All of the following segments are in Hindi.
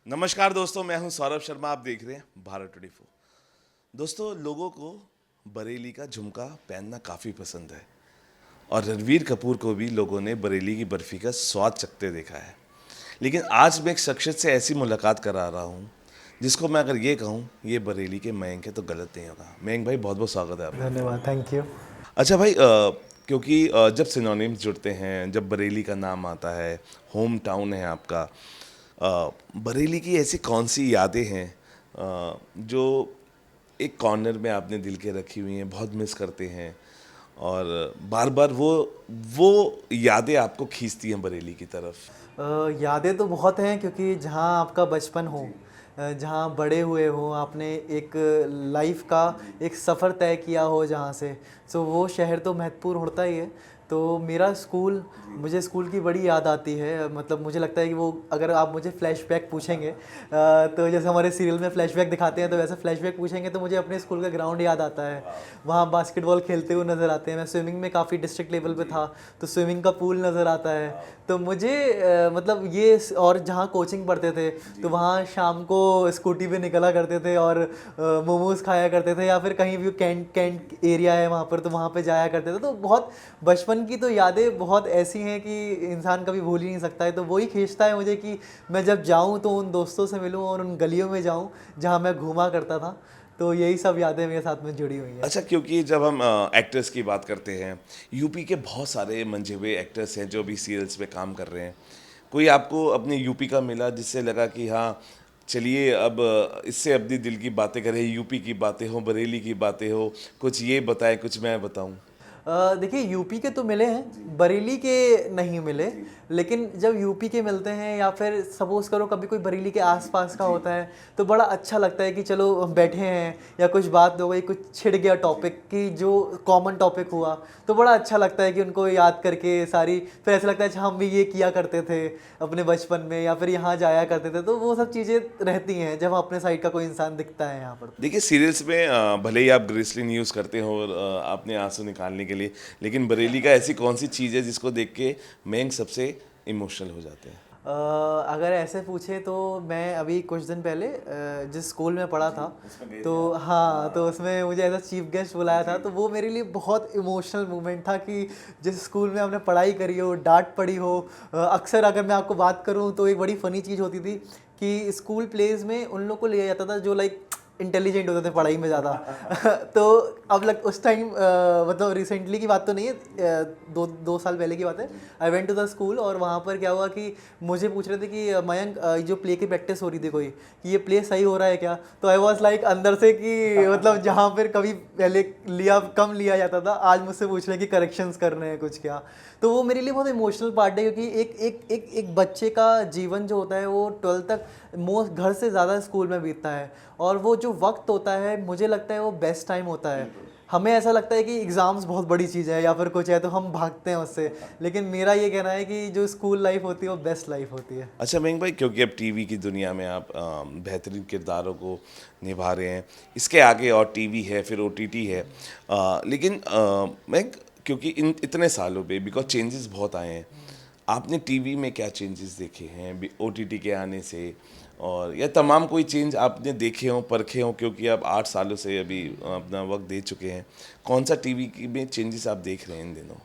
नमस्कार दोस्तों, मैं हूं सौरभ शर्मा। आप देख रहे हैं भारत 24। दोस्तों, लोगों को बरेली का झुमका पहनना काफ़ी पसंद है और रणवीर कपूर को भी लोगों ने बरेली की बर्फ़ी का स्वाद चखते देखा है। लेकिन आज मैं एक शख्सियत से ऐसी मुलाकात करा रहा हूं जिसको मैं अगर ये कहूं ये बरेली के मयंक है तो गलत नहीं होगा। मयंक भाई, बहुत बहुत स्वागत है आपका। धन्यवाद, थैंक यू। अच्छा भाई, क्योंकि जब सिनोनिम्स जुड़ते हैं, जब बरेली का नाम आता है, होम टाउन है आपका, बरेली की ऐसी कौन सी यादें हैं जो एक कॉर्नर में आपने दिल के रखी हुई हैं, बहुत मिस करते हैं और बार बार वो यादें आपको खींचती हैं बरेली की तरफ? यादें तो बहुत हैं क्योंकि जहाँ आपका बचपन हो, जहाँ बड़े हुए हो, आपने एक लाइफ का एक सफ़र तय किया हो जहाँ से, सो वो शहर तो महत्वपूर्ण होता ही है। तो मेरा स्कूल, मुझे स्कूल की बड़ी याद आती है। मतलब मुझे लगता है कि वो, अगर आप मुझे फ्लैशबैक पूछेंगे तो जैसे हमारे सीरियल में फ्लैशबैक दिखाते हैं, तो वैसे फ्लैशबैक पूछेंगे तो मुझे अपने स्कूल का ग्राउंड याद आता है। वहाँ बास्केटबॉल खेलते हुए नज़र आते हैं। मैं स्विमिंग में काफ़ी डिस्ट्रिक्ट लेवल पे था, तो स्विमिंग का पूल नज़र आता है। तो मुझे मतलब ये और जहाँ कोचिंग पढ़ते थे तो वहाँ शाम को स्कूटी पे निकला करते थे और मोमोज खाया करते थे, या फिर कहीं भी कैंट कैंट एरिया है वहाँ पर, तो वहाँ पे जाया करते थे। तो बहुत बचपन की तो यादें बहुत ऐसी हैं कि इंसान कभी भूल ही नहीं सकता है। तो वही खींचता है मुझे कि मैं जब जाऊँ तो उन दोस्तों से मिलूँ और उन गलियों में जाऊँ जहाँ मैं घूमा करता था। तो यही सब यादें मेरे साथ में जुड़ी हुई हैं। अच्छा, क्योंकि जब हम एक्टर्स की बात करते हैं, यूपी के बहुत सारे मंझे हुए एक्टर्स हैं जो भी सीरियल्स में काम कर रहे हैं। कोई आपको अपने यूपी का मिला जिससे लगा कि हाँ, चलिए अब इससे अपनी दिल की बातें करें, यूपी की बातें हो, बरेली की बातें हो, कुछ ये बताएं कुछ मैं बताऊं? देखिए, यूपी के तो मिले हैं, बरेली के नहीं मिले। लेकिन जब यूपी के मिलते हैं या फिर सपोज़ करो कभी कोई बरेली के आसपास का होता है, तो बड़ा अच्छा लगता है कि चलो हम बैठे हैं या कुछ बात हो गई, कुछ छिड़ गया टॉपिक की जो कॉमन टॉपिक हुआ, तो बड़ा अच्छा लगता है कि उनको याद करके सारी, फिर ऐसा लगता है अच्छा हम भी ये किया करते थे अपने बचपन में, या फिर यहाँ जाया करते थे। तो वो सब चीज़ें रहती हैं जब अपने साइड का कोई इंसान दिखता है यहाँ पर। देखिए, सीरियल्स में भले ही आप ग्लिसरीन यूज़ करते हो और अपने आंसू निकालने के लिए, लेकिन बरेली का ऐसी कौन सी चीज़ है जिसको देख के मयंक सबसे इमोशनल हो जाते हैं? अगर ऐसे पूछे तो मैं अभी कुछ दिन पहले जिस स्कूल में पढ़ा था, तो हाँ, तो उसमें मुझे एज अ चीफ गेस्ट बुलाया था। तो वो मेरे लिए बहुत इमोशनल मोमेंट था कि जिस स्कूल में हमने पढ़ाई करी हो, डांट पड़ी हो। अक्सर अगर मैं आपको बात करूँ तो एक बड़ी फ़नी चीज़ होती थी कि स्कूल प्लेज में उन लोग को लिया जाता था जो लाइक इंटेलिजेंट होते थे पढ़ाई में ज़्यादा। तो अब लग उस टाइम मतलब रिसेंटली की बात तो नहीं है, दो दो साल पहले की बात है। I went to the school और वहाँ पर क्या हुआ कि मुझे पूछ रहे थे कि मयंक, जो प्ले की प्रैक्टिस हो रही थी कोई, कि ये प्ले सही हो रहा है क्या। तो आई वॉज लाइक अंदर से कि मतलब जहाँ पर कभी पहले लिया कम लिया जाता था, आज मुझसे पूछ रहे हैं कि करेक्शंस करने हैं कुछ क्या। तो वो मेरे लिए बहुत इमोशनल पार्ट है, क्योंकि एक बच्चे का जीवन जो होता है वो 12th तक मोस्ट घर से ज़्यादा स्कूल में बीतता है। और वो जो वक्त होता है, मुझे लगता है वो बेस्ट टाइम होता है। हमें ऐसा लगता है कि एग्ज़ाम्स बहुत बड़ी चीज़ है या फिर कुछ है तो हम भागते हैं उससे, लेकिन मेरा ये कहना है कि जो स्कूल लाइफ होती है वो बेस्ट लाइफ होती है। अच्छा मयंक भाई, क्योंकि अब टीवी की दुनिया में आप बेहतरीन किरदारों को निभा रहे हैं, इसके आगे और टीवी है, फिर ओटीटी है, लेकिन मयंक, क्योंकि इन इतने सालों पे बिकॉज चेंजेस बहुत आए हैं, आपने टीवी में क्या चेंजेस देखे हैं ओटीटी के आने से? और या तमाम कोई चेंज आपने देखे हों, परखे हों, क्योंकि आप 8 सालों से अभी अपना वक्त दे चुके हैं। कौन सा टीवी में चेंजेस आप देख रहे हैं इन दिनों?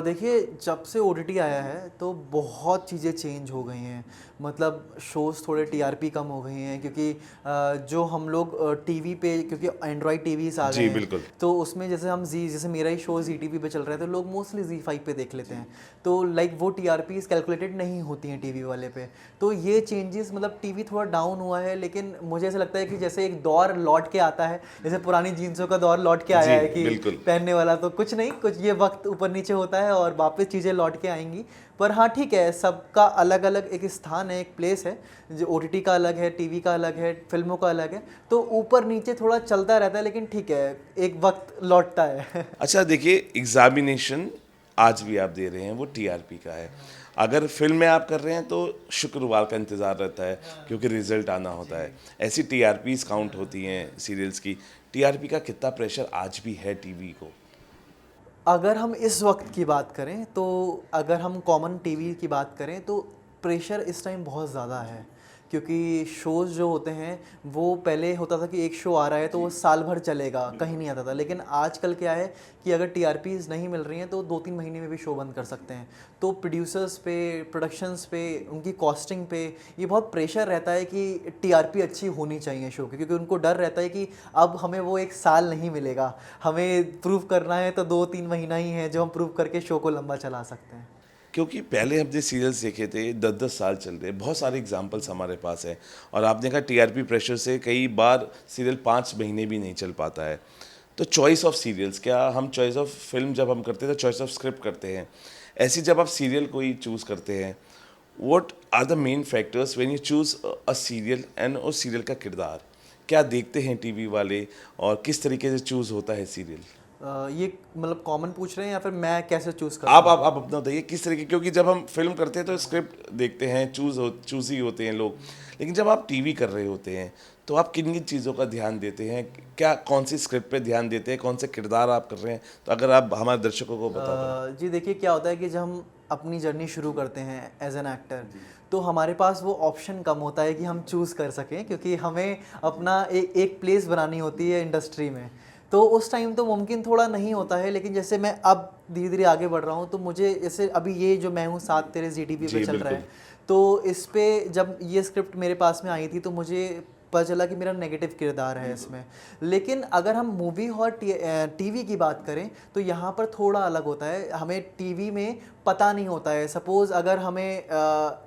देखिए, जब से ओटीटी आया है तो बहुत चीज़ें चेंज हो गई हैं। मतलब शोज़ थोड़े टीआरपी कम हो गई हैं, क्योंकि जो हम लोग टीवी पे, क्योंकि एंड्रॉयड टीवीज़ आ गए जी हैं, बिल्कुल। तो उसमें जैसे हम जी, जैसे मेरा ही शो जी टीवी पे चल रहा है तो लोग मोस्टली जी5 पे देख लेते हैं। तो लाइक वो टीआरपीज़ कैलकुलेटेड नहीं होती हैं टीवी वाले पे। तो ये चेंजेस, मतलब टीवी थोड़ा डाउन हुआ है, लेकिन मुझे ऐसा लगता है कि जैसे एक दौर लौट के आता है, जैसे पुरानी जीन्सों का दौर लौट के आया जी है कि बिल्कुल। पहनने वाला, तो कुछ नहीं, कुछ ये वक्त ऊपर नीचे होता है और वापस चीज़ें लौट के आएंगी। पर हाँ, ठीक है, सबका अलग अलग एक स्थान है, एक प्लेस है। जो ओटीटी का अलग है, टीवी का अलग है, फिल्मों का अलग है। तो ऊपर नीचे थोड़ा चलता रहता है, लेकिन ठीक है, एक वक्त लौटता है। अच्छा देखिए, एग्जामिनेशन आज भी आप दे रहे हैं वो टीआरपी का है। अगर फिल्म में आप कर रहे हैं तो शुक्रवार का इंतज़ार रहता है क्योंकि रिजल्ट आना होता है। ऐसी टीआरपीज काउंट होती हैं सीरियल्स की। टीआरपी का कितना प्रेशर आज भी है टीवी को? अगर हम इस वक्त की बात करें, तो अगर हम कॉमन टीवी की बात करें तो प्रेशर इस टाइम बहुत ज़्यादा है, क्योंकि शोज़ जो होते हैं वो पहले होता था कि एक शो आ रहा है तो वो साल भर चलेगा, कहीं नहीं आता था। लेकिन आजकल क्या है कि अगर टीआरपीज़ नहीं मिल रही हैं तो 2-3 महीने में भी शो बंद कर सकते हैं। तो प्रोड्यूसर्स पे, प्रोडक्शंस पे, उनकी कॉस्टिंग पे ये बहुत प्रेशर रहता है कि टीआरपी अच्छी होनी चाहिए शो की, क्योंकि उनको डर रहता है कि अब हमें वो एक साल नहीं मिलेगा, हमें प्रूव करना है तो 2-3 महीना ही है जो हम प्रूव करके शो को लंबा चला सकते हैं। क्योंकि पहले हमने सीरियल्स देखे थे 10-10 साल चल रहे, बहुत सारे एग्जांपल्स हमारे पास है। और आपने कहा टीआरपी प्रेशर से कई बार सीरियल 5 महीने भी नहीं चल पाता है। तो चॉइस ऑफ सीरियल्स, क्या हम चॉइस ऑफ फिल्म जब हम करते हैं तो चॉइस ऑफ स्क्रिप्ट करते हैं, ऐसी जब आप सीरियल कोई चूज़ करते हैं, what are the main factors when you choose a serial एंड उस सीरियल का किरदार क्या देखते हैं टीवी वाले, और किस तरीके से चूज़ होता है सीरियल? ये मतलब कॉमन पूछ रहे हैं या फिर मैं कैसे चूज़ करता आप अपना बताइए किस तरीके, क्योंकि जब हम फिल्म करते हैं तो स्क्रिप्ट देखते हैं, चूज़ी होते हैं लोग, लेकिन जब आप टीवी कर रहे होते हैं तो आप किन किन चीज़ों का ध्यान देते हैं, क्या कौन सी स्क्रिप्ट पे ध्यान देते हैं, कौन से किरदार आप कर रहे हैं, तो अगर आप हमारे दर्शकों को बता पाएं। जी देखिए, क्या होता है कि जब हम अपनी जर्नी शुरू करते हैं एज एन एक्टर, तो हमारे पास वो ऑप्शन कम होता है कि हम चूज़ कर सकें, क्योंकि हमें अपना एक प्लेस बनानी होती है इंडस्ट्री में। तो उस टाइम तो मुमकिन थोड़ा नहीं होता है। लेकिन जैसे मैं अब धीरे धीरे आगे बढ़ रहा हूँ तो मुझे जैसे अभी ये जो मैं हूँ सात तेरे जीटीवी पे जी चल रहा है, बिल्कुल। तो इस पे जब ये स्क्रिप्ट मेरे पास में आई थी तो मुझे पता चला कि मेरा नेगेटिव किरदार है इसमें। लेकिन अगर हम मूवी और टीवी की बात करें तो यहाँ पर थोड़ा अलग होता है। हमें टीवी में पता नहीं होता है, सपोज़ अगर हमें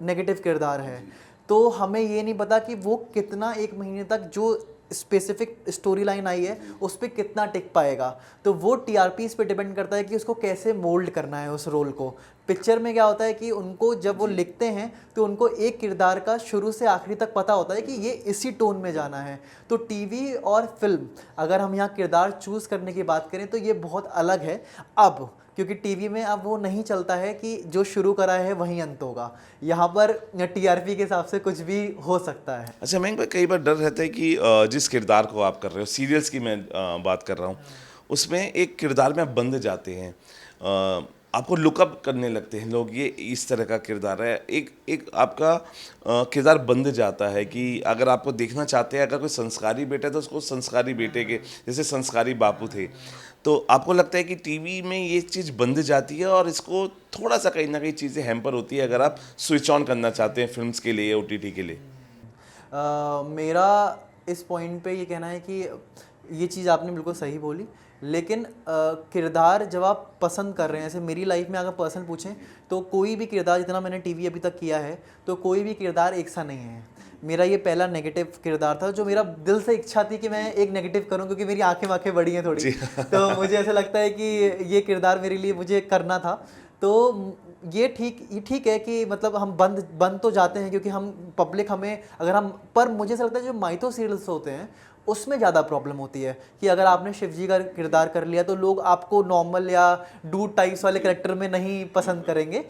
नेगेटिव किरदार है तो हमें ये नहीं पता कि वो कितना एक महीने तक जो स्पेसिफिक स्टोरी लाइन आई है उस पर कितना टिक पाएगा। तो वो टीआरपीस पे डिपेंड करता है कि उसको कैसे मोल्ड करना है उस रोल को। पिक्चर में क्या होता है कि उनको जब वो लिखते हैं तो उनको एक किरदार का शुरू से आखिरी तक पता होता है कि ये इसी टोन में जाना है। तो टीवी और फिल्म, अगर हम यहाँ किरदार चूज़ करने की बात करें तो ये बहुत अलग है अब, क्योंकि टीवी में अब वो नहीं चलता है कि जो शुरू करा है वहीं अंत होगा। यहाँ पर टीआरपी के हिसाब से कुछ भी हो सकता है। अच्छा मयंक भाई, कई बार डर रहता है कि जिस किरदार को आप कर रहे हो, सीरियल्स की मैं बात कर रहा हूँ, उसमें एक किरदार में आप बंध जाते हैं, आपको लुकअप करने लगते हैं लोग, ये इस तरह का किरदार है, एक एक आपका किरदार बंध जाता है कि अगर आपको देखना चाहते हैं, अगर कोई संस्कारी बेटा है तो उसको संस्कारी बेटे के जैसे संस्कारी बापू थे, तो आपको लगता है कि टीवी में ये चीज़ बंध जाती है और इसको थोड़ा सा कहीं ना कहीं चीज़ें हैम्पर होती है अगर आप स्विच ऑन करना चाहते हैं फिल्म्स के लिए, ओटीटी के लिए? मेरा इस पॉइंट पे ये कहना है कि ये चीज़ आपने बिल्कुल सही बोली। लेकिन किरदार जब आप पसंद कर रहे हैं, जैसे मेरी लाइफ में अगर पर्सनल पूछें तो कोई भी किरदार, जितना मैंने टीवी अभी तक किया है, तो कोई भी किरदार एक सा नहीं है। मेरा ये पहला नेगेटिव किरदार था जो मेरा दिल से इच्छा थी कि मैं एक नेगेटिव करूं, क्योंकि मेरी आंखें वाखें बड़ी हैं थोड़ी, तो मुझे ऐसा लगता है कि ये किरदार मेरे लिए मुझे करना था। तो ये ठीक है कि मतलब हम बंद तो जाते हैं, क्योंकि हम पब्लिक हमें अगर हम, पर मुझे ऐसा लगता है जो माइथो सीरियल्स होते हैं उसमें ज़्यादा प्रॉब्लम होती है कि अगर आपने शिवजी का किरदार कर लिया तो लोग आपको नॉर्मल या डूड टाइप्स वाले कैरेक्टर में नहीं पसंद करेंगे।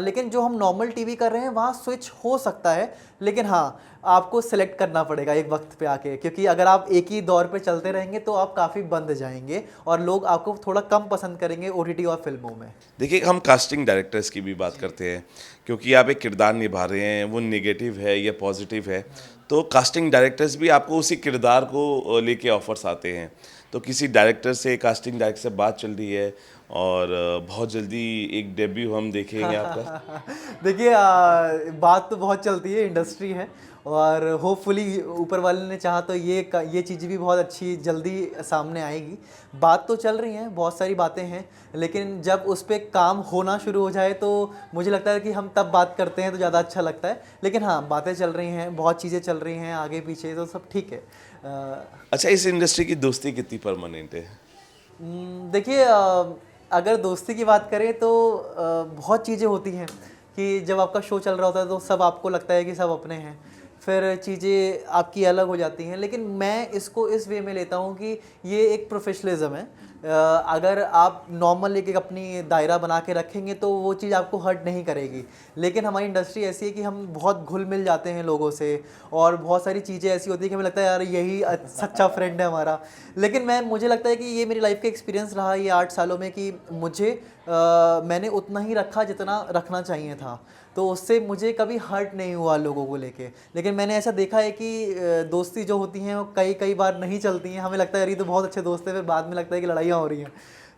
लेकिन जो हम नॉर्मल टीवी कर रहे हैं वहाँ स्विच हो सकता है, लेकिन हाँ आपको सेलेक्ट करना पड़ेगा एक वक्त पे आके, क्योंकि अगर आप एक ही दौर पे चलते रहेंगे तो आप काफ़ी बंद जाएंगे और लोग आपको थोड़ा कम पसंद करेंगे ओटीटी और फिल्मों में। देखिए, हम कास्टिंग डायरेक्टर्स की भी बात करते हैं, क्योंकि आप एक किरदार निभा रहे हैं, वो नेगेटिव है या पॉजिटिव है, तो कास्टिंग डायरेक्टर्स भी आपको उसी किरदार को लेके ऑफर्स आते हैं। तो किसी डायरेक्टर से, कास्टिंग डायरेक्टर से बात चल रही है और बहुत जल्दी एक डेब्यू हम देखेंगे आपका? देखिए, बात तो बहुत चलती है, इंडस्ट्री है और होपफुली ऊपर वाले ने चाहा तो ये चीज़ भी बहुत अच्छी जल्दी सामने आएगी। बात तो चल रही हैं, बहुत सारी बातें हैं, लेकिन जब उस पर काम होना शुरू हो जाए तो मुझे लगता है कि हम तब बात करते हैं तो ज़्यादा अच्छा लगता है। लेकिन हाँ, बातें चल रही हैं, बहुत चीज़ें चल रही हैं आगे पीछे, तो सब ठीक है। अच्छा, इस इंडस्ट्री की दोस्ती कितनी परमानेंट है? देखिए, अगर दोस्ती की बात करें तो बहुत चीज़ें होती हैं कि जब आपका शो चल रहा होता है तो सब आपको लगता है कि सब अपने हैं, फिर चीज़ें आपकी अलग हो जाती हैं। लेकिन मैं इसको इस वे में लेता हूँ कि ये एक प्रोफेशनलिज्म है, अगर आप नॉर्मल एक एक अपनी दायरा बना के रखेंगे तो वो चीज़ आपको हर्ट नहीं करेगी। लेकिन हमारी इंडस्ट्री ऐसी है कि हम बहुत घुल मिल जाते हैं लोगों से, और बहुत सारी चीज़ें ऐसी होती है कि हमें लगता है यार यही सच्चा फ्रेंड है हमारा। लेकिन मुझे लगता है कि ये मेरी लाइफ का एक्सपीरियंस रहा ये 8 सालों में कि मैंने उतना ही रखा जितना रखना चाहिए था। तो उससे मुझे कभी हर्ट नहीं हुआ लोगों को लेके। लेकिन मैंने ऐसा देखा है कि दोस्ती जो होती हैं वो कई कई बार नहीं चलती हैं। हमें लगता है यार ये तो बहुत अच्छे दोस्त हैं, फिर बाद में लगता है कि लड़ाइयाँ हो रही हैं।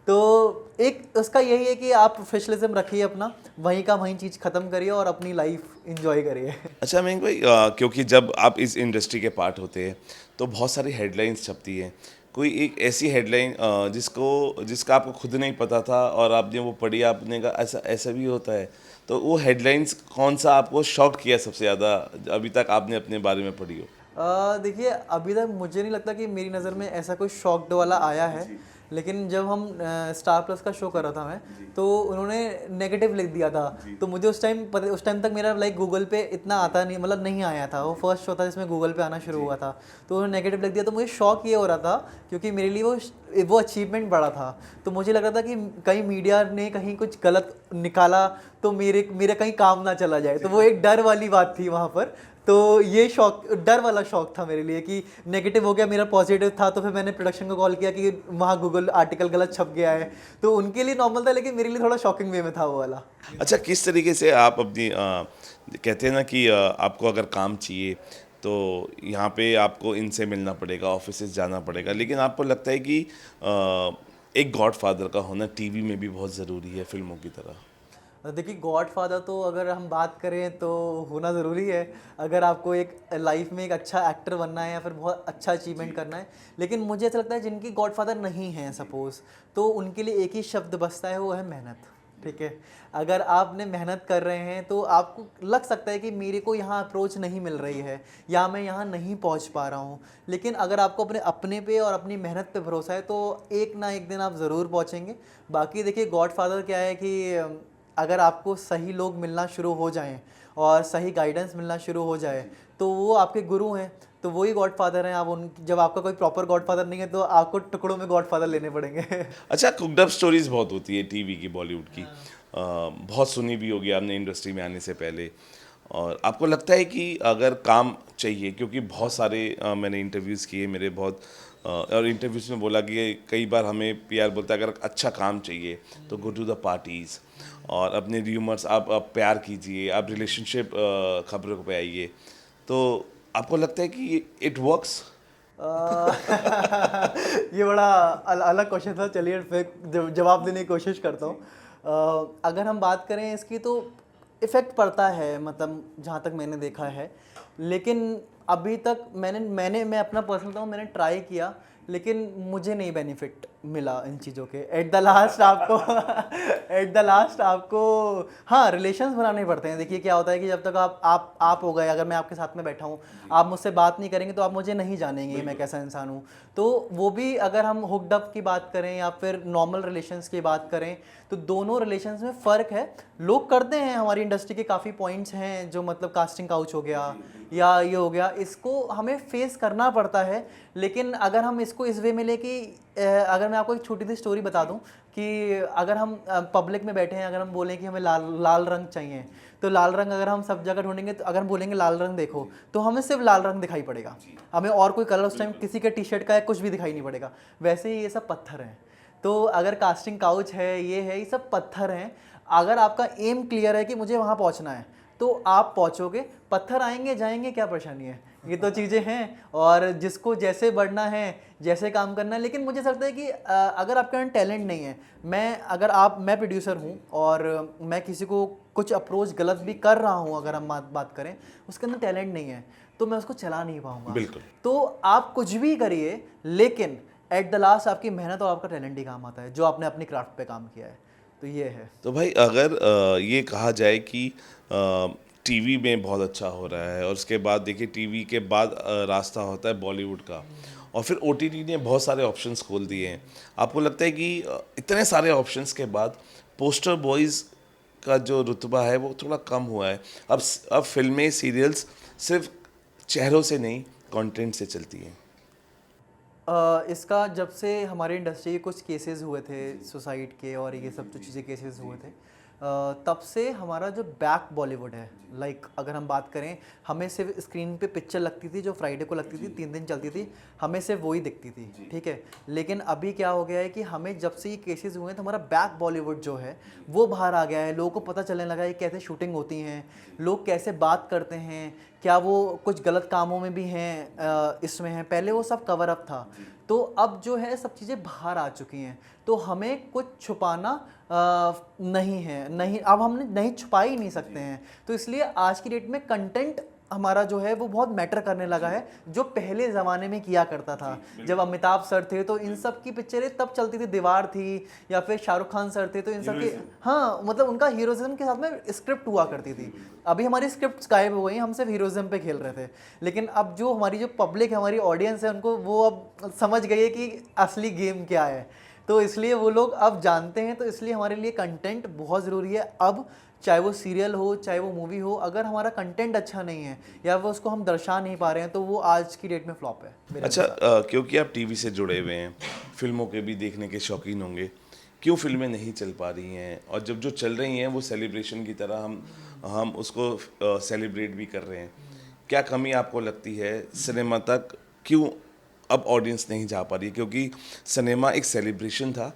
तो एक उसका यही है कि आप प्रोफेशनलिज्म रखिए अपना, वहीं का वहीं चीज़ ख़त्म करिए और अपनी लाइफ इंजॉय करिए। अच्छा मयंक भाई, क्योंकि जब आप इस इंडस्ट्री के पार्ट होते हैं तो बहुत सारी हेडलाइंस छपती हैं। कोई एक ऐसी हेडलाइन जिसका आपको खुद नहीं पता था और आपने वो पढ़ी, आपने कहा ऐसा ऐसा भी होता है, तो वो हेडलाइंस कौन सा आपको शॉक किया सबसे ज़्यादा अभी तक आपने अपने बारे में पढ़ी हो? देखिए, अभी तक मुझे नहीं लगता कि मेरी नज़र में ऐसा कोई शॉक्ड वाला आया है। लेकिन जब हम स्टार प्लस का शो कर रहा था मैं, तो उन्होंने नेगेटिव लिख दिया था। तो मुझे उस टाइम तक मेरा लाइक गूगल पे इतना आता नहीं, मतलब नहीं आया था। वो फर्स्ट शो था जिसमें गूगल पे आना शुरू हुआ था। तो उन्होंने नेगेटिव लिख दिया, तो मुझे शौक ये हो रहा था क्योंकि मेरे लिए वो अचीवमेंट बड़ा था। तो मुझे लग रहा था कि कहीं मीडिया ने कहीं कुछ गलत निकाला तो मेरे कहीं काम ना चला जाए। तो वो एक डर वाली बात थी वहाँ पर। तो ये शौक, डर वाला शौक था मेरे लिए कि नेगेटिव हो गया, मेरा पॉजिटिव था। तो फिर मैंने प्रोडक्शन को कॉल किया कि वहाँ गूगल आर्टिकल गलत छप गया है। तो उनके लिए नॉर्मल था, लेकिन मेरे लिए थोड़ा शॉकिंग वे में था वो वाला। अच्छा, किस तरीके से आप अपनी कहते हैं ना कि आपको अगर काम चाहिए तो यहाँ पे आपको इनसे मिलना पड़ेगा, ऑफिसेज जाना पड़ेगा, लेकिन आपको लगता है कि एक गॉडफादर का होना टीवी में भी बहुत ज़रूरी है फिल्मों की तरह? देखिए, गॉडफादर तो अगर हम बात करें तो होना ज़रूरी है, अगर आपको एक लाइफ में एक अच्छा एक्टर बनना है या फिर बहुत अच्छा अचीवमेंट करना है। लेकिन मुझे ऐसा लगता है जिनकी गॉडफादर नहीं हैं सपोज़, तो उनके लिए एक ही शब्द बचता है, वो है मेहनत। ठीक है? अगर आपने मेहनत कर रहे हैं तो आपको लग सकता है कि मेरे को यहाँ अप्रोच नहीं मिल रही है या मैं यहाँ नहीं पहुँच पा रहा हूँ। लेकिन अगर आपको अपने अपने पे और अपनी मेहनत पे भरोसा है तो एक ना एक दिन आप ज़रूर पहुँचेंगे। बाकी देखिए, गॉडफादर क्या है कि अगर आपको सही लोग मिलना शुरू हो जाएं और सही गाइडेंस मिलना शुरू हो जाए तो वो आपके गुरु हैं। तो वही गॉडफादर हैं। आप उन जब आपका कोई प्रॉपर गॉडफादर नहीं है तो आपको टुकड़ों में गॉडफादर लेने पड़ेंगे। अच्छा, कुकड अप स्टोरीज बहुत होती है टीवी की, बॉलीवुड की। बहुत सुनी भी होगी आपने इंडस्ट्री में आने से पहले। और आपको लगता है कि अगर काम चाहिए, क्योंकि बहुत सारे मैंने इंटरव्यूज़ किए, मेरे बहुत और इंटरव्यूज़ में बोला कि कई बार हमें पीआर बोलता है अगर अच्छा काम चाहिए तो गो टू द पार्टीज़ और अपने र्यूमर्स आप प्यार कीजिए, आप रिलेशनशिप खबरों पे आइए। तो आपको लगता है कि इट वर्क्स? अ, ये बड़ा अलग क्वेश्चन था। चलिए फिर जवाब देने की कोशिश करता हूँ। अगर हम बात करें इसकी तो इफ़ेक्ट पड़ता है, मतलब जहाँ तक मैंने देखा है। लेकिन अभी तक मैं अपना पर्सनल बताऊँ, मैंने ट्राई किया लेकिन मुझे नहीं बेनिफिट मिला इन चीज़ों के। एट द लास्ट आपको एट द लास्ट आपको हाँ, रिलेशंस बनाने पड़ते हैं। देखिए क्या होता है कि जब तक आप हो गए, अगर मैं आपके साथ में बैठा हूँ, आप मुझसे बात नहीं करेंगे तो आप मुझे नहीं जानेंगे मैं कैसा इंसान हूँ। तो वो भी अगर हम हुक्ड अप की बात करें या फिर नॉर्मल रिलेशंस की बात करें तो दोनों रिलेशंस में फ़र्क है। लोग करते हैं, हमारी इंडस्ट्री के काफ़ी पॉइंट्स हैं जो मतलब कास्टिंग काउच हो गया या ये हो गया, इसको हमें फेस करना पड़ता है। लेकिन अगर हम इसको इस वे में ले कि अगर मैं आपको एक छोटी सी स्टोरी बता दूं कि अगर हम पब्लिक में बैठे हैं, अगर हम बोलें कि हमें लाल लाल रंग चाहिए, तो लाल रंग अगर हम सब जगह ढूंढेंगे, तो अगर हम बोलेंगे लाल रंग देखो, तो हमें सिर्फ लाल रंग दिखाई पड़ेगा। हमें और कोई कलर उस टाइम किसी के टी शर्ट का है कुछ भी दिखाई नहीं पड़ेगा। वैसे ही ये सब पत्थर हैं। तो अगर कास्टिंग काउच है, ये सब पत्थर हैं। अगर आपका एम क्लियर है कि मुझे वहाँ पहुँचना है तो आप पहुँचोगे। पत्थर आएंगे जाएंगे, क्या परेशानी है, ये तो चीज़ें हैं। और जिसको जैसे बढ़ना है, जैसे काम करना है। लेकिन मुझे ऐसा लगता है कि अगर आपके अंदर टैलेंट नहीं है, मैं प्रोड्यूसर हूँ और मैं किसी को कुछ अप्रोच गलत भी कर रहा हूँ, अगर हम बात करें, उसके अंदर टैलेंट नहीं है तो मैं उसको चला नहीं पाऊँगा। बिल्कुल। तो आप कुछ भी करिए, लेकिन एट द लास्ट आपकी मेहनत और आपका टैलेंट ही काम आता है, जो आपने अपनी क्राफ्ट पे काम किया है। तो ये है। तो भाई अगर ये कहा जाए कि टीवी में बहुत अच्छा हो रहा है और उसके बाद देखिए टीवी के बाद रास्ता होता है बॉलीवुड का, और फिर ओटीटी ने बहुत सारे ऑप्शंस खोल दिए हैं, आपको लगता है कि इतने सारे ऑप्शंस के बाद पोस्टर बॉयज़ का जो रुतबा है वो थोड़ा कम हुआ है? अब फिल्में, सीरियल्स सिर्फ चेहरों से नहीं, कंटेंट से चलती हैं। इसका जब से हमारे इंडस्ट्री के कुछ केसेस हुए थे सुसाइड के और ये सब जो चीज़ें केसेस हुए थे, तब से हमारा जो बैक बॉलीवुड है, लाइक अगर हम बात करें, हमें सिर्फ स्क्रीन पे पिक्चर लगती थी जो फ्राइडे को लगती थी, 3 दिन चलती थी, हमें सिर्फ वही दिखती थी, ठीक है। लेकिन अभी क्या हो गया है कि हमें जब से ये केसेस हुए हैं तो हमारा बैक बॉलीवुड जो है वो बाहर आ गया है। लोगों को पता चलने लगा है कैसे शूटिंग होती हैं, लोग कैसे बात करते हैं, क्या वो कुछ गलत कामों में भी हैं, इसमें हैं। पहले वो सब कवर अप था, तो अब जो है सब चीज़ें बाहर आ चुकी हैं, तो हमें कुछ छुपाना नहीं है, नहीं, अब हम नहीं छुपा ही नहीं सकते हैं। तो इसलिए आज की डेट में कंटेंट हमारा जो है वो बहुत मैटर करने लगा है, जो पहले ज़माने में किया करता था। जब अमिताभ सर थे तो इन सब की पिक्चरें तब चलती थी, दीवार थी, या फिर शाहरुख खान सर थे तो इन सब की, हाँ मतलब उनका हीरोइज्म के साथ में स्क्रिप्ट हुआ करती थी। अभी हमारी स्क्रिप्ट गायब हो गई, हम सिर्फ हीरोइज्म पे खेल रहे थे। लेकिन अब जो हमारी जो पब्लिक है, हमारी ऑडियंस है, उनको वो अब समझ गई है कि असली गेम क्या है, तो इसलिए वो लोग अब जानते हैं। तो इसलिए हमारे लिए कंटेंट बहुत ज़रूरी है अब, चाहे वो सीरियल हो चाहे वो मूवी हो। अगर हमारा कंटेंट अच्छा नहीं है या वो उसको हम दर्शा नहीं पा रहे हैं तो वो आज की डेट में फ्लॉप है मेरे अच्छा, अनुसार। क्योंकि आप टीवी से जुड़े हुए हैं, फिल्मों के भी देखने के शौकीन होंगे, क्यों फिल्में नहीं चल पा रही हैं? और जब जो चल रही हैं वो सेलिब्रेशन की तरह हम उसको सेलिब्रेट भी कर रहे हैं। क्या कमी आपको लगती है सिनेमा तक, क्यों अब ऑडियंस नहीं जा पा रही? क्योंकि सिनेमा एक सेलिब्रेशन था,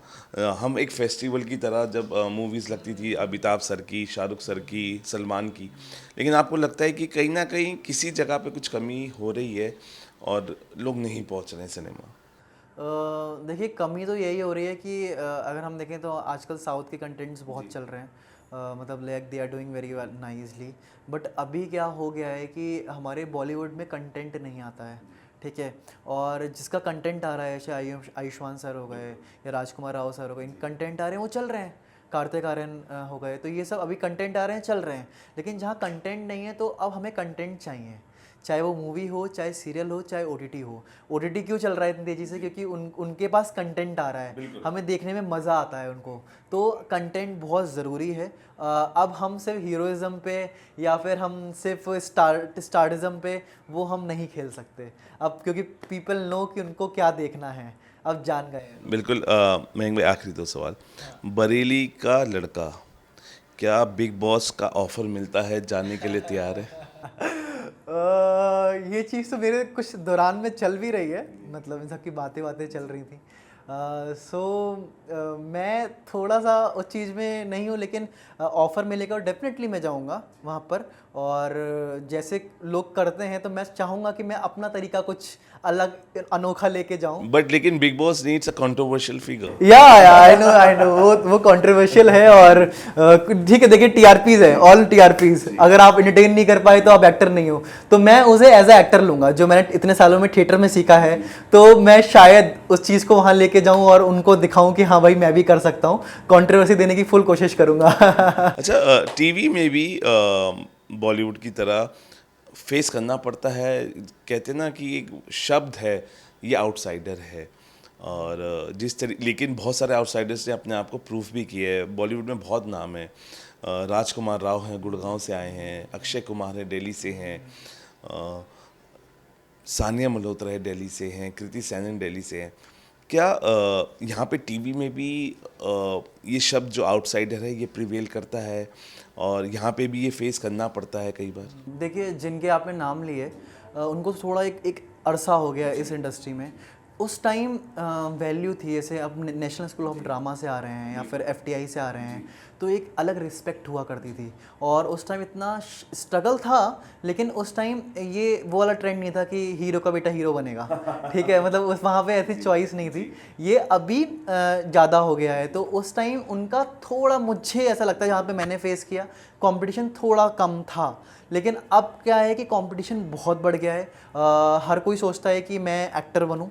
हम एक फेस्टिवल की तरह जब मूवीज़ लगती थी, अमिताभ सर की, शाहरुख सर की, सलमान की, लेकिन आपको लगता है कि कहीं ना कहीं किसी जगह पे कुछ कमी हो रही है और लोग नहीं पहुंच रहे हैं सिनेमा? देखिए, कमी तो यही हो रही है कि अगर हम देखें तो आजकल साउथ के कंटेंट्स बहुत चल रहे हैं, मतलब like they are doing very nicely. But अभी क्या हो गया है कि हमारे बॉलीवुड में कंटेंट नहीं आता है, ठीक है। और जिसका कंटेंट आ रहा है, चाहे आयुष्मान सर हो गए या राजकुमार राव सर हो गए, इन कंटेंट आ रहे हैं वो चल रहे हैं, कार्तिक आर्यन हो गए, तो ये सब अभी कंटेंट आ रहे हैं, चल रहे हैं। लेकिन जहाँ कंटेंट नहीं है तो अब हमें कंटेंट चाहिए, चाहे वो मूवी हो, चाहे सीरियल हो, चाहे ओटीटी हो। ओटीटी क्यों चल रहा है इतनी तेज़ी से? क्योंकि उनके पास कंटेंट आ रहा है, हमें देखने में मज़ा आता है उनको, तो कंटेंट बहुत ज़रूरी है। अब हम सिर्फ हीरोइज़्म पे या फिर हम सिर्फ स्टारिज्म पे वो हम नहीं खेल सकते अब, क्योंकि पीपल नो कि उनको क्या देखना है, अब जान गए हैं। बिल्कुल। मयंक भाई, आखिरी 2 सवाल। बरेली का लड़का, क्या बिग बॉस का ऑफर मिलता है, जाने के लिए तैयार है? ये चीज़ तो मेरे कुछ दौरान में चल भी रही है, मतलब इन सब की बातें बातें चल रही थी। सो मैं थोड़ा सा उस चीज़ में नहीं हूँ, लेकिन ऑफ़र मिलेगा और डेफिनेटली मैं जाऊँगा वहाँ पर। और जैसे लोग करते हैं तो मैं चाहूँगा कि मैं अपना तरीका कुछ अलग अनोखा लेके जाऊँ। बट लेकिन big boss needs a controversial figure. या आई नो वो कंट्रोवर्शियल है। और ठीक है, देखिए टीआरपीज है, ऑल टीआरपीज, अगर आप एंटरटेन नहीं कर पाए तो आप एक्टर नहीं हो। तो मैं उसे एज ए एक्टर लूंगा, जो मैंने इतने सालों में थिएटर में सीखा है, तो मैं शायद उस चीज़ को वहाँ लेके जाऊँ और उनको दिखाऊं कि हाँ भाई मैं भी कर सकता हूँ, कंट्रोवर्सी देने की फुल कोशिश करूंगा। अच्छा, टीवी में भी बॉलीवुड की तरह फेस करना पड़ता है। कहते हैं ना कि एक शब्द है, ये आउटसाइडर है, और लेकिन बहुत सारे आउटसाइडर्स ने अपने आप को प्रूफ भी किया है। बॉलीवुड में बहुत नाम है, राजकुमार राव हैं, गुड़गांव से आए हैं, अक्षय कुमार है, दिल्ली से हैं, सानिया मल्होत्रा है, दिल्ली से हैं, कृति सैनन दिल्ली से हैं। क्या यहाँ पे टीवी में भी ये शब्द जो आउटसाइडर है ये प्रिवेल करता है, और यहाँ पे भी ये फेस करना पड़ता है कई बार? देखिए, जिनके आपने नाम लिए उनको थोड़ा एक अरसा हो गया इस इंडस्ट्री में। उस टाइम वैल्यू थी, जैसे अब नेशनल स्कूल ऑफ ड्रामा से आ रहे हैं या फिर एफटीआई से आ रहे हैं, तो एक अलग रिस्पेक्ट हुआ करती थी। और उस टाइम इतना स्ट्रगल था, लेकिन उस टाइम ये वो वाला ट्रेंड नहीं था कि हीरो का बेटा हीरो बनेगा, ठीक है, मतलब उस वहाँ पे ऐसी चॉइस नहीं थी। ये अभी ज़्यादा हो गया है। तो उस टाइम उनका थोड़ा, मुझे ऐसा लगता है जहाँ पे मैंने फेस किया, कंपटीशन थोड़ा कम था। लेकिन अब क्या है कि कंपटीशन बहुत बढ़ गया है, हर कोई सोचता है कि मैं एक्टर बनूं।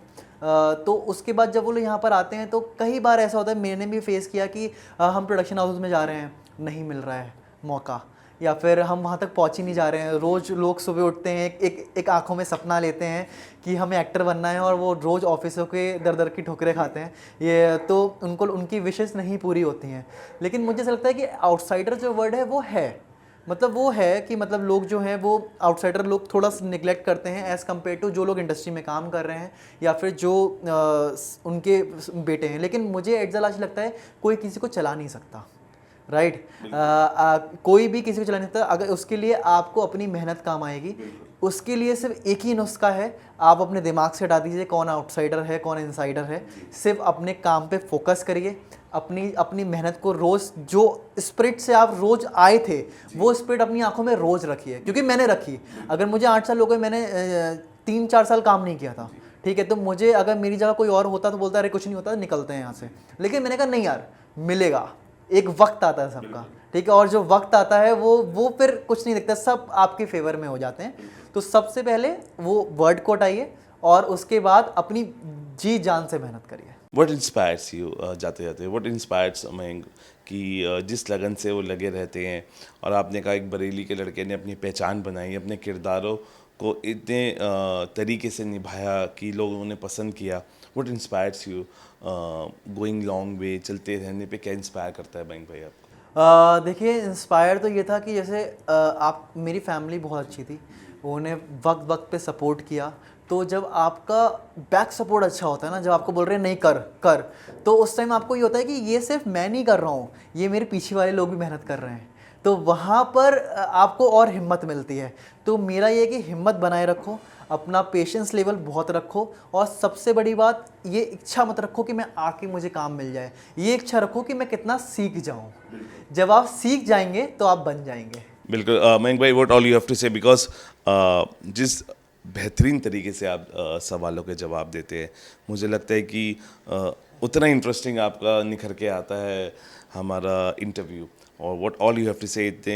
तो उसके बाद जब वो लोग यहाँ पर आते हैं तो कई बार ऐसा होता है, मैंने भी फेस किया कि हम प्रोडक्शन हाउस में जा रहे हैं, नहीं मिल रहा है मौका, या फिर हम वहाँ तक पहुँच ही नहीं जा रहे हैं। रोज़ लोग सुबह उठते हैं, एक आंखों में सपना लेते हैं कि हमें एक्टर बनना है, और वो रोज़ ऑफिसों के दर दर की ठोकरें खाते हैं, ये तो उनको उनकी विशेस नहीं पूरी होती हैं। लेकिन मुझे ऐसा लगता है कि आउटसाइडर जो वर्ड है वो है, मतलब वो है कि मतलब लोग जो हैं वो आउटसाइडर लोग थोड़ा सा निगलेक्ट करते हैं एज़ कम्पेयर टू जो लोग इंडस्ट्री में काम कर रहे हैं या फिर जो उनके बेटे हैं। लेकिन मुझे एट द लास्ट लगता है कोई किसी को चला नहीं सकता, राइट। कोई भी किसी को चला नहीं सकता, अगर उसके लिए आपको अपनी मेहनत काम आएगी। उसके लिए सिर्फ एक ही नुस्खा है, आप अपने दिमाग से हटा दीजिए कौन आउटसाइडर है कौन इनसाइडर है। सिर्फ अपने काम पे फोकस करिए, अपनी अपनी मेहनत को रोज़, जो स्पिरिट से आप रोज़ आए थे वो स्पिरिट अपनी आंखों में रोज़ रखिए, क्योंकि मैंने रखी। अगर मुझे 8 साल हो गए, मैंने 3-4 साल काम नहीं किया था, ठीक है, तो मुझे अगर मेरी जगह कोई और होता तो बोलता अरे कुछ नहीं होता, निकलते हैं यहाँ से। लेकिन मैंने कहा नहीं यार, मिलेगा, एक वक्त आता है सबका, ठीक है, और जो वक्त आता है वो फिर कुछ नहीं दिखता, सब आपके फेवर में हो जाते हैं। तो सबसे पहले वो वर्ड को हटाइए और उसके बाद अपनी जी जान से मेहनत करिए। व्हाट इंस्पायर्स यू जाते जाते, व्हाट इंस्पायर्स मयंक कि जिस लगन से वो लगे रहते हैं, और आपने कहा एक बरेली के लड़के ने अपनी पहचान बनाई, अपने किरदारों को इतने तरीके से निभाया कि लोगों ने पसंद किया। What inspires you going long way, चलते रहने पे क्या इंस्पायर करता है मयंक भाई आपको? देखिए, इंस्पायर तो ये था कि जैसे आप, मेरी फैमिली बहुत अच्छी थी, उन्होंने वक्त वक्त पे सपोर्ट किया। तो जब आपका बैक सपोर्ट अच्छा होता है ना, जब आपको बोल रहे हैं नहीं कर कर, तो उस टाइम आपको ये होता है कि ये सिर्फ मैं नहीं कर रहा हूँ, ये मेरे पीछे वाले लोग भी मेहनत कर रहे हैं। तो वहाँ पर आपको और हिम्मत मिलती है। तो मेरा ये है कि हिम्मत बनाए रखो, अपना पेशेंस लेवल बहुत रखो, और सबसे बड़ी बात ये इच्छा मत रखो कि मैं आके मुझे काम मिल जाए, ये इच्छा रखो कि मैं कितना सीख जाऊँ। जब आप सीख जाएंगे तो आप बन जाएंगे। बिल्कुल मयंक भाई, what all you have to say, because जिस बेहतरीन तरीके से आप सवालों के जवाब देते हैं, मुझे लगता है कि उतना इंटरेस्टिंग आपका निखर के आता है हमारा इंटरव्यू। और what all you have to say इतने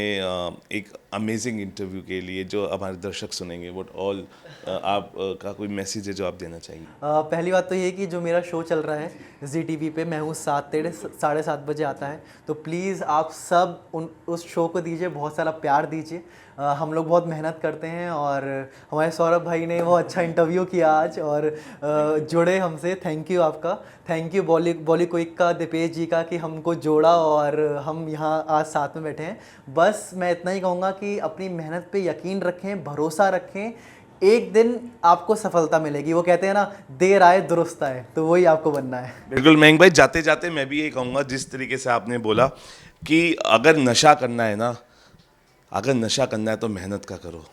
एक अमेजिंग इंटरव्यू के लिए जो हमारे दर्शक सुनेंगे, व्हाट ऑल आप का कोई मैसेज है जो आप देना चाहेंगे? पहली बात तो ये कि जो मेरा शो चल रहा है जी टीवी पे, मैं हूँ 7:30 बजे आता है, तो प्लीज़ आप सब उस शो को दीजिए, बहुत सारा प्यार दीजिए। हम लोग बहुत मेहनत करते हैं, और हमारे सौरभ भाई ने वो अच्छा इंटरव्यू किया आज, और जुड़े हमसे, थैंक यू आपका। थैंक यू बॉली क्विक का, दीपेश जी का, कि हमको जोड़ा और हम यहाँ आज साथ में बैठे हैं। बस मैं इतना ही कहूँगा कि अपनी मेहनत पे यकीन रखें, भरोसा रखें, एक दिन आपको सफलता मिलेगी। वो कहते हैं ना, देर आए दुरुस्त आए, तो वही आपको बनना है। बिल्कुल मयंक भाई, जाते जाते मैं भी ये कहूँगा, जिस तरीके से आपने बोला कि अगर नशा करना है ना, अगर नशा करना है तो मेहनत का करो,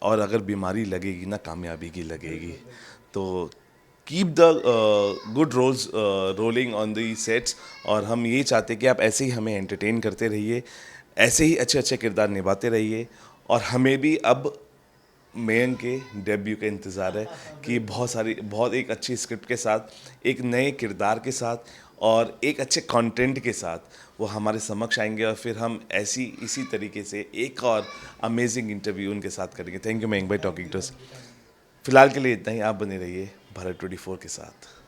और अगर बीमारी लगेगी ना, कामयाबी की लगेगी। तो keep the good roles rolling on the sets, और हम ये चाहते हैं कि आप ऐसे ही हमें एंटरटेन करते रहिए, ऐसे ही अच्छे अच्छे किरदार निभाते रहिए। और हमें भी अब मयंक के डेब्यू का इंतज़ार है कि बहुत एक अच्छी स्क्रिप्ट के साथ, एक नए किरदार के साथ, और एक अच्छे कंटेंट के साथ वो हमारे समक्ष आएंगे, और फिर हम इसी तरीके से एक और अमेजिंग इंटरव्यू उनके साथ करेंगे। थैंक यू मयंक भाई टॉकिंग टू अस। फिलहाल के लिए इतना ही, आप बने रहिए भारत 24 के साथ।